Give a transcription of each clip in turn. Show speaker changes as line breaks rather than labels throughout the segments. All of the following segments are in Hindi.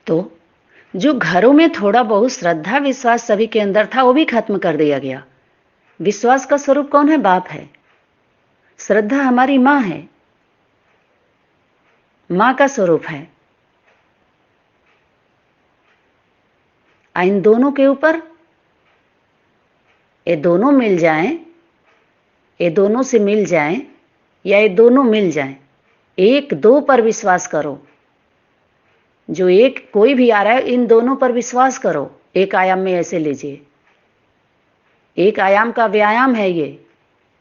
तो जो घरों में थोड़ा बहुत श्रद्धा विश्वास सभी के अंदर था वो भी खत्म कर दिया गया। विश्वास का स्वरूप कौन है? बाप है। श्रद्धा हमारी मां है, मां का स्वरूप है। इन दोनों के ऊपर ये दोनों मिल जाएं, ये दोनों से मिल जाएं या ये दोनों मिल जाएं, एक दो पर विश्वास करो। जो एक कोई भी आ रहा है इन दोनों पर विश्वास करो। एक आयाम में ऐसे लीजिए, एक आयाम का व्यायाम है ये।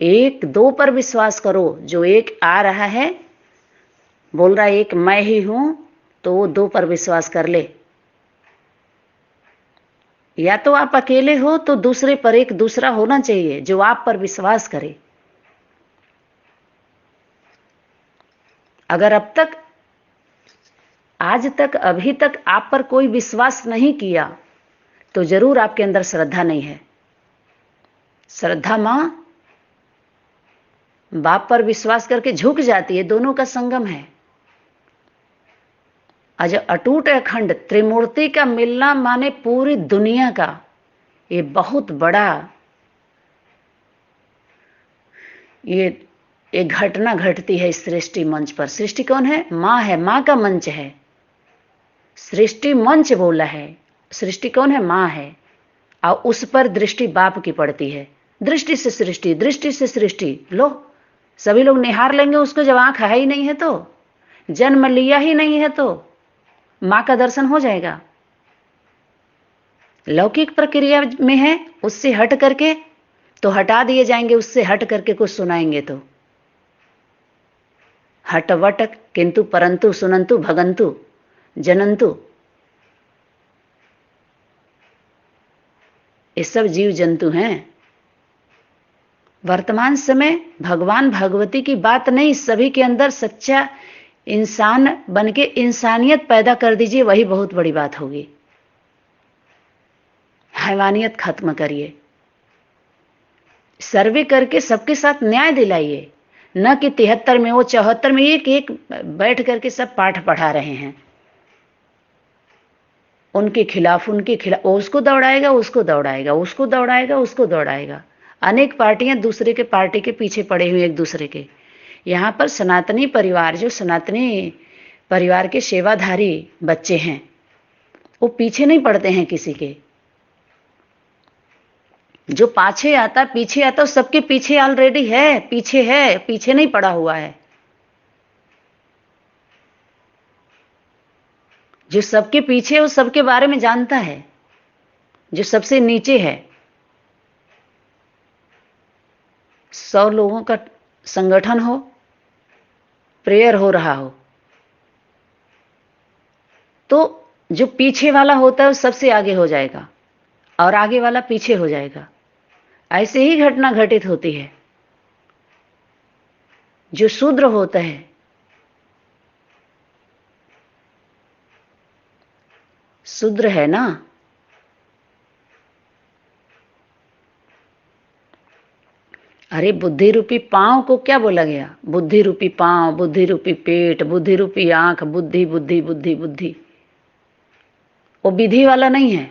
एक दो पर विश्वास करो। जो एक आ रहा है बोल रहा है एक मैं ही हूं, तो वो दो पर विश्वास कर ले। या तो आप अकेले हो तो दूसरे पर एक दूसरा होना चाहिए जो आप पर विश्वास करे। अगर अब तक आज तक अभी तक आप पर कोई विश्वास नहीं किया तो जरूर आपके अंदर श्रद्धा नहीं है। श्रद्धा मां बाप पर विश्वास करके झुक जाती है, दोनों का संगम है। आज अटूट अखंड त्रिमूर्ति का मिलना माने पूरी दुनिया का ये बहुत बड़ा ये घटना घटती है इस सृष्टि मंच पर। सृष्टि कौन है? मां है, मां का मंच है। सृष्टि मंच बोला है। सृष्टि कौन है? मां है। और उस पर दृष्टि बाप की पड़ती है। दृष्टि से सृष्टि, दृष्टि से सृष्टि। लो, सभी लोग निहार लेंगे उसको। जब आंख है ही नहीं है तो, जन्म लिया ही नहीं है तो मां का दर्शन हो जाएगा। लौकिक प्रक्रिया में है, उससे हट करके तो हटा दिए जाएंगे। उससे हट करके कुछ सुनाएंगे तो हटवट किंतु परंतु सुनंतु भगंतु जनंतु, ये सब जीव जंतु हैं। वर्तमान समय भगवान भगवती की बात नहीं, सभी के अंदर सच्चा इंसान बनके इंसानियत पैदा कर दीजिए, वही बहुत बड़ी बात होगी। हैवानियत खत्म करिए। सर्वे करके सबके साथ न्याय दिलाइए। न कि 73 में वो 74 में एक एक बैठ करके सब पाठ पढ़ा रहे हैं उनके खिलाफ वो उसको दौड़ाएगा, उसको दौड़ाएगा, उसको दौड़ाएगा, उसको दौड़ाएगा। अनेक पार्टियां दूसरे के पार्टी के पीछे पड़े हुए एक दूसरे के। यहां पर सनातनी परिवार, जो सनातनी परिवार के सेवाधारी बच्चे हैं, वो पीछे नहीं पड़ते हैं किसी के। जो पाछे आता पीछे आता, सबके पीछे ऑलरेडी है, पीछे नहीं पड़ा हुआ है। जो सबके पीछे वो सबके बारे में जानता है। जो सबसे नीचे है, 100 लोगों का संगठन हो, प्रेयर हो रहा हो, तो जो पीछे वाला होता है वो सबसे आगे हो जाएगा और आगे वाला पीछे हो जाएगा। ऐसे ही घटना घटित होती है। जो शूद्र होता है, शूद्र है ना, अरे बुद्धि रूपी पांव को क्या बोला गया? बुद्धि रूपी पांव, बुद्धि रूपी पेट, बुद्धि रूपी आंख, बुद्धि बुद्धि बुद्धि बुद्धि। वो विधि वाला नहीं है,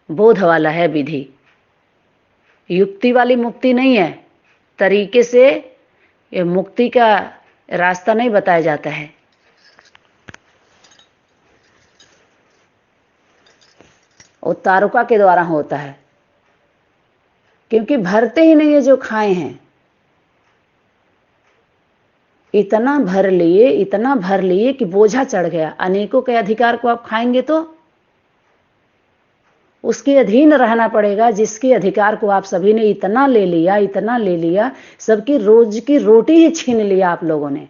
बोध वाला है विधि। युक्ति वाली मुक्ति नहीं है। तरीके से ये मुक्ति का रास्ता नहीं बताया जाता है। वो तारुका के द्वारा होता है, क्योंकि भरते ही नहीं है जो खाए हैं। इतना भर लिए, इतना भर लिए कि बोझा चढ़ गया। अनेकों के अधिकार को आप खाएंगे तो उसके अधीन रहना पड़ेगा, जिसके अधिकार को आप सभी ने इतना ले लिया, इतना ले लिया। सबकी रोज की रोटी ही छीन लिया आप लोगों ने।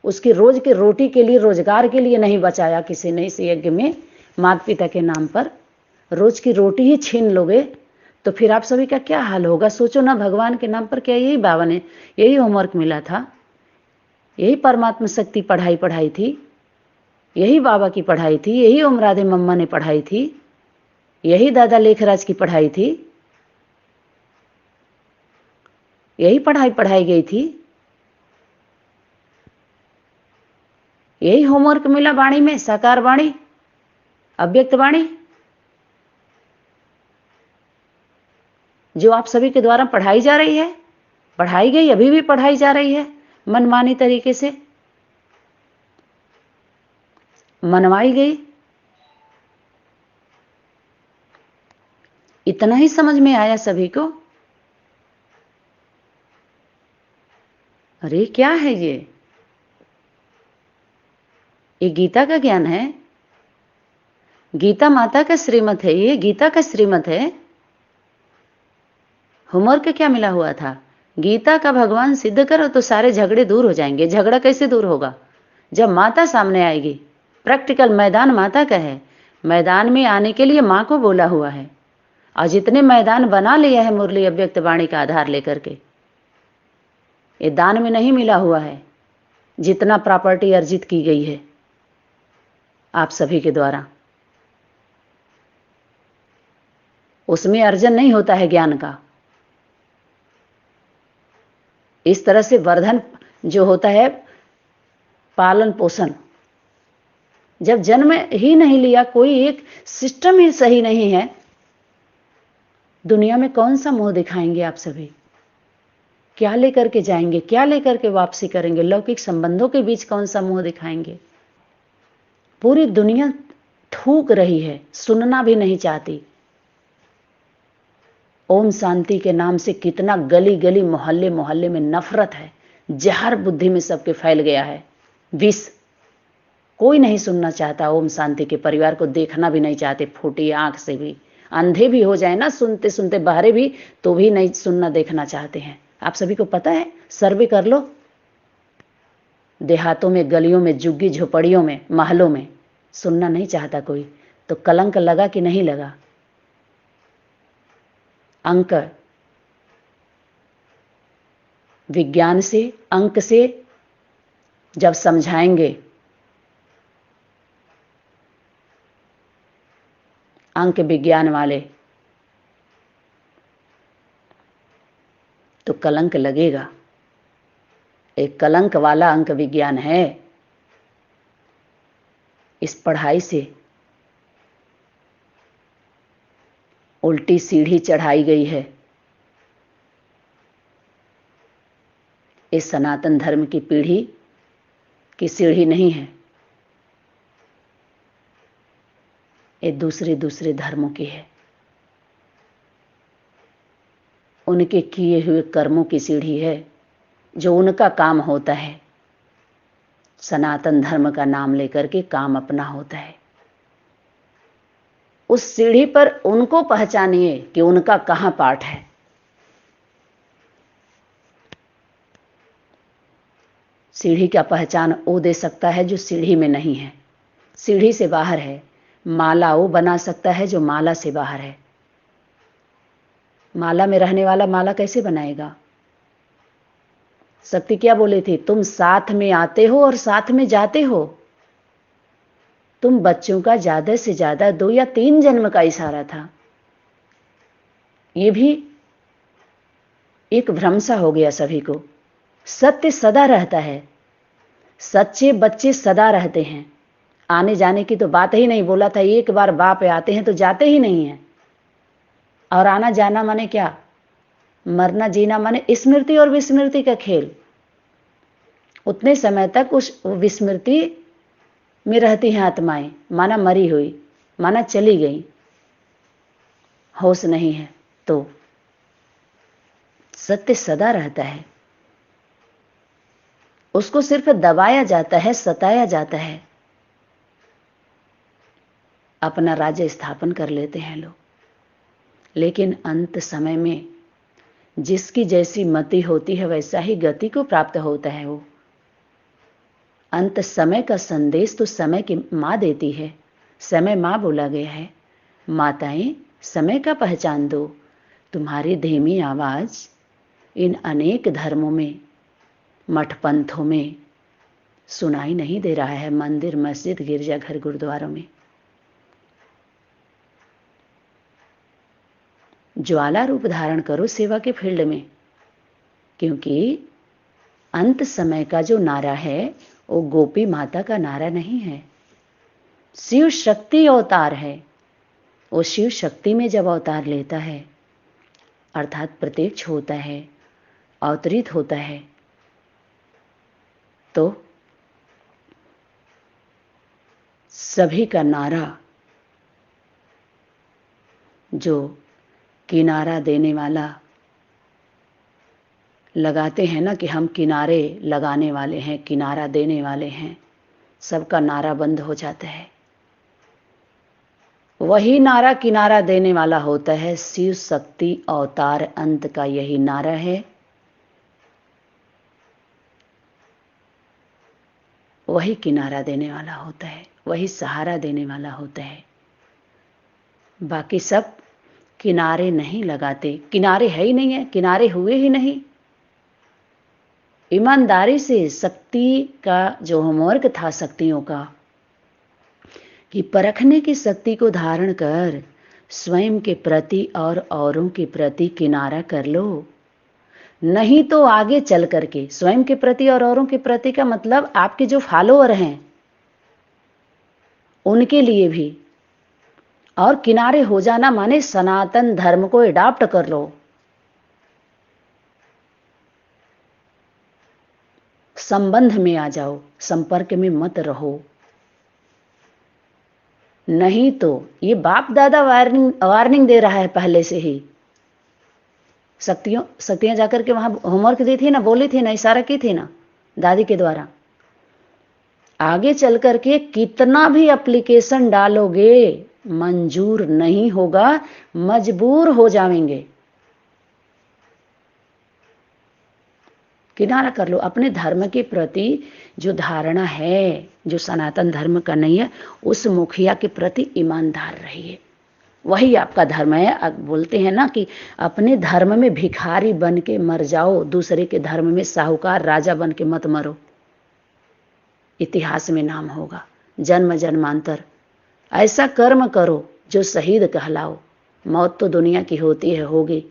उसकी रोज की रोटी के लिए, रोजगार के लिए नहीं बचाया किसी ने। इस यज्ञ में माता पिता के नाम पर रोज की रोटी ही छीन लोगे तो फिर आप सभी का क्या हाल होगा? सोचो ना। भगवान के नाम पर क्या यही बाबा ने यही होमवर्क मिला था? यही परमात्मा शक्ति पढ़ाई थी? यही बाबा की पढ़ाई थी? यही ओम राधे मम्मा ने पढ़ाई थी? यही दादा लेखराज की पढ़ाई थी? यही पढ़ाई पढ़ाई गई थी? यही होमवर्क मिला वाणी में, साकार वाणी, अव्यक्त वाणी, जो आप सभी के द्वारा पढ़ाई जा रही है, पढ़ाई गई, अभी भी पढ़ाई जा रही है, मनमानी तरीके से मनवाई गई। इतना ही समझ में आया सभी को। अरे क्या है ये गीता का ज्ञान है, गीता माता का श्रीमत है, ये गीता का श्रीमत है। होमवर्क क्या मिला हुआ था? गीता का भगवान सिद्ध करो तो सारे झगड़े दूर हो जाएंगे। झगड़ा कैसे दूर होगा? जब माता सामने आएगी। प्रैक्टिकल मैदान माता का है, मैदान में आने के लिए मां को बोला हुआ है, और जितने मैदान बना लिया है मुरली अव्यक्त वाणी का आधार लेकर के, ये दान में नहीं मिला हुआ है। जितना प्रॉपर्टी अर्जित की गई है आप सभी के द्वारा, उसमें अर्जन नहीं होता है ज्ञान का। इस तरह से वर्धन जो होता है, पालन पोषण, जब जन्म ही नहीं लिया, कोई एक सिस्टम ही सही नहीं है, दुनिया में कौन सा मोह दिखाएंगे आप सभी? क्या लेकर के जाएंगे, क्या लेकर के वापसी करेंगे? लौकिक संबंधों के बीच कौन सा मोह दिखाएंगे? पूरी दुनिया थूक रही है, सुनना भी नहीं चाहती। ओम शांति के नाम से कितना गली गली मोहल्ले मोहल्ले में नफरत है, जहर बुद्धि में सबके फैल गया है, विष। कोई नहीं सुनना चाहता ओम शांति के परिवार को, देखना भी नहीं चाहते, फूटी आंख से भी। अंधे भी हो जाए ना, सुनते सुनते बहरे भी, तो भी नहीं सुनना देखना चाहते हैं। आप सभी को पता है, सर्वे कर लो, देहातों में, गलियों में, झुग्गी झोपड़ियों में, महलों में सुनना नहीं चाहता कोई। तो कलंक लगा कि नहीं लगा? अंक, विज्ञान से, अंक से जब समझाएंगे, अंक विज्ञान वाले, तो कलंक लगेगा। एक कलंक वाला अंक विज्ञान है। इस पढ़ाई से उल्टी सीढ़ी चढ़ाई गई है। इस सनातन धर्म की पीढ़ी की सीढ़ी नहीं है, ये दूसरे दूसरे धर्मों की है। उनके किए हुए कर्मों की सीढ़ी है, जो उनका काम होता है। सनातन धर्म का नाम लेकर के काम अपना होता है। उस सीढ़ी पर उनको पहचानिए कि उनका कहां पाठ है। सीढ़ी का पहचान वो दे सकता है जो सीढ़ी में नहीं है, सीढ़ी से बाहर है। माला वो बना सकता है जो माला से बाहर है। माला में रहने वाला माला कैसे बनाएगा? शक्ति क्या बोले थे? तुम साथ में आते हो और साथ में जाते हो। तुम बच्चों का ज्यादा से ज्यादा 2 या 3 जन्म का इशारा था। ये भी एक भ्रम सा हो गया सभी को। सत्य सदा रहता है, सच्चे बच्चे सदा रहते हैं। आने जाने की तो बात ही नहीं। बोला था एक बार बाप आते हैं तो जाते ही नहीं हैं। और आना जाना माने क्या? मरना जीना माने स्मृति और विस्मृति का खेल। उतने समय तक उस विस्मृति में रहती हैं आत्माएं, माना मरी हुई, माना चली गई, होश नहीं है। तो सत्य सदा रहता है, उसको सिर्फ दबाया जाता है, सताया जाता है। अपना राज्य स्थापन कर लेते हैं लोग, लेकिन अंत समय में जिसकी जैसी मति होती है वैसा ही गति को प्राप्त होता है। वो अंत समय का संदेश तो समय की माँ देती है। समय माँ बोला गया है। माताएं समय का पहचान दो। तुम्हारी धीमी आवाज इन अनेक धर्मों में, मठ पंथों में सुनाई नहीं दे रहा है। मंदिर, मस्जिद, गिरजाघर, गुरुद्वारों में ज्वाला रूप धारण करो सेवा के फील्ड में, क्योंकि अंत समय का जो नारा है वो गोपी माता का नारा नहीं है, शिव शक्ति अवतार है। वो शिव शक्ति में जब अवतार लेता है अर्थात प्रत्यक्ष होता है, अवतरित होता है, तो सभी का नारा, जो किनारा देने वाला लगाते हैं ना कि हम किनारे लगाने वाले हैं, किनारा देने वाले हैं, सबका नारा बंद हो जाता है। वही नारा किनारा देने वाला होता है। शिव शक्ति अवतार अंत का यही नारा है। वही किनारा देने वाला होता है, वही सहारा देने वाला होता है। बाकी सब किनारे नहीं लगाते, किनारे है ही नहीं है, किनारे हुए ही नहीं। ईमानदारी से शक्ति का जो होमवर्क था शक्तियों का, कि परखने की शक्ति को धारण कर स्वयं के प्रति और औरों के प्रति किनारा कर लो। नहीं तो आगे चल करके स्वयं के प्रति और औरों के प्रति का मतलब आपके जो फॉलोअर हैं उनके लिए भी। और किनारे हो जाना माने सनातन धर्म को अडॉप्ट कर लो, संबंध में आ जाओ, संपर्क में मत रहो। नहीं तो ये बाप दादा वार्निंग दे रहा है पहले से ही। शक्तियां जाकर के वहां होमवर्क दी थी ना, बोली थी ना, इशारा की थी ना दादी के द्वारा। आगे चल करके कितना भी एप्लीकेशन डालोगे मंजूर नहीं होगा, मजबूर हो जाएंगे। किनारा कर लो। अपने धर्म के प्रति जो धारणा है, जो सनातन धर्म का नहीं है, उस मुखिया के प्रति ईमानदार रहिए, वही आपका धर्म है। अब बोलते हैं ना कि अपने धर्म में भिखारी बन के मर जाओ, दूसरे के धर्म में साहूकार राजा बन के मत मरो। इतिहास में नाम होगा जन्म जन्मांतर। ऐसा कर्म करो जो शहीद कहलाओ। मौत तो दुनिया की होती है, होगी,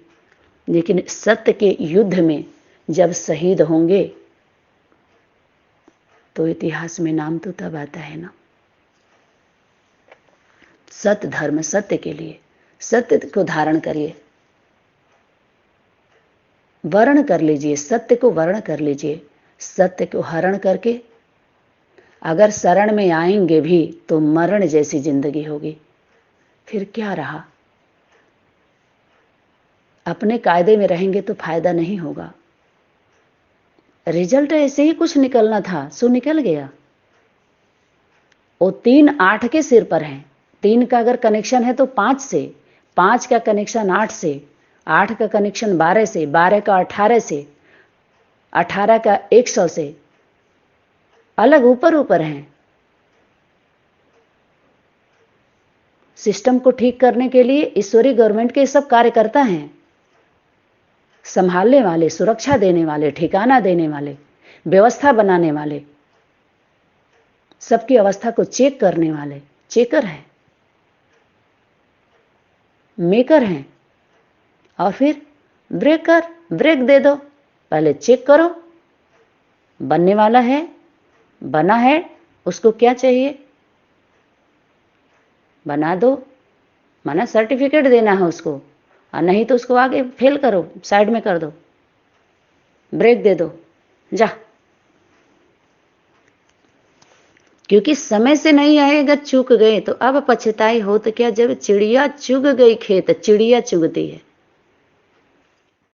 लेकिन सत्य के युद्ध में जब शहीद होंगे तो इतिहास में नाम तो तब आता है ना। सत्य धर्म, सत्य के लिए, सत्य को धारण करिए, वर्ण कर लीजिए, सत्य को वर्ण कर लीजिए। सत्य को हरण करके अगर शरण में आएंगे भी तो मरण जैसी जिंदगी होगी। फिर क्या रहा? अपने कायदे में रहेंगे तो फायदा नहीं होगा। रिजल्ट ऐसे ही कुछ निकलना था, सो निकल गया। वो 3 8 के सिर पर है। 3 का अगर कनेक्शन है तो 5 से, 5 का कनेक्शन 8 से, 8 का कनेक्शन 12 से, 12 का 18 से, 18 का 100 से, अलग ऊपर ऊपर हैं। सिस्टम को ठीक करने के लिए ईश्वरीय गवर्नमेंट के सब कार्यकर्ता हैं, संभालने वाले, सुरक्षा देने वाले, ठिकाना देने वाले, व्यवस्था बनाने वाले, सबकी अवस्था को चेक करने वाले चेकर हैं, मेकर हैं। और फिर ब्रेकर, ब्रेक दे दो। पहले चेक करो, बनने वाला है, बना है, उसको क्या चाहिए बना दो, माना सर्टिफिकेट देना है उसको, और नहीं तो उसको आगे फेल करो, साइड में कर दो, ब्रेक दे दो, जा। क्योंकि समय से नहीं आएगा, चूक गए तो अब पछताई हो तो क्या। जब चिड़िया चुग गई खेत, चिड़िया चुगती है,